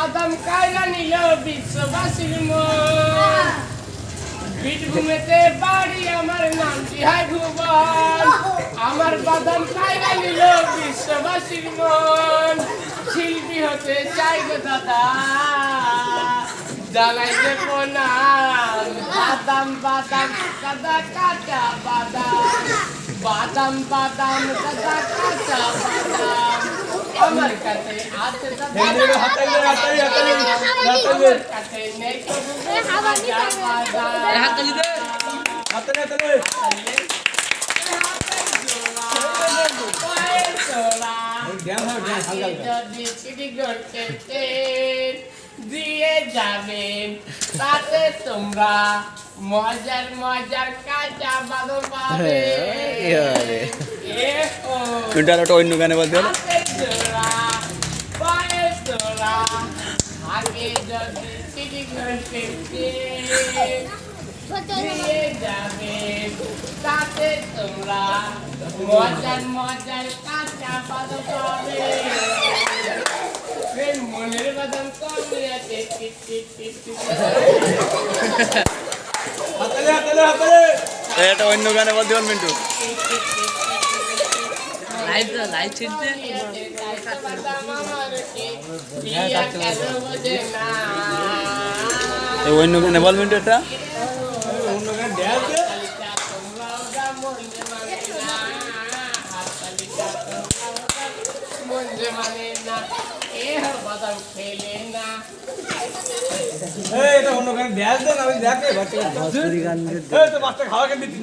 বাদাম কায়রা নিল বিশ্ববাসীর মন বীরভূমেতে বাড়ি আমার নাম জিহাই ভুবন আমার বাদাম কায়রা নিল বিশ্ববাসীর মন শিল্পী হতে চাই গো দাদা জানাইতে প্রণাম বাদাম বাদাম দাদা কাঁচা বাদাম বাদাম বাদাম দাদা কাঁচা বাদাম আমার কাছে আছে দাদা আমার কাছে নেই কবু কাঁচা বাদাম যদি সিঁড়ি গড়তে দিয়ে যাবেন তাতে তোমরা মজার মজার কাঁচা বাদাম পাবে কুইন্টালটা অন্য গানে বলতে হলো আগে যদি সিঁড়ি গড়তে দিয়ে যাবেন তাতে তোমরা মজার মজার কাঁচা বাদাম পাবে মনের বাদাম কমে আছে এটা অন্য গানে বলতে হল মিন্টু অন্য গানে বল মিন্টু এটা বাদাম খেলে না এটা অন্য গান ড্যান্স দেন আমি দেখে বাচ্চা খাওয়া কেন দিচ্ছি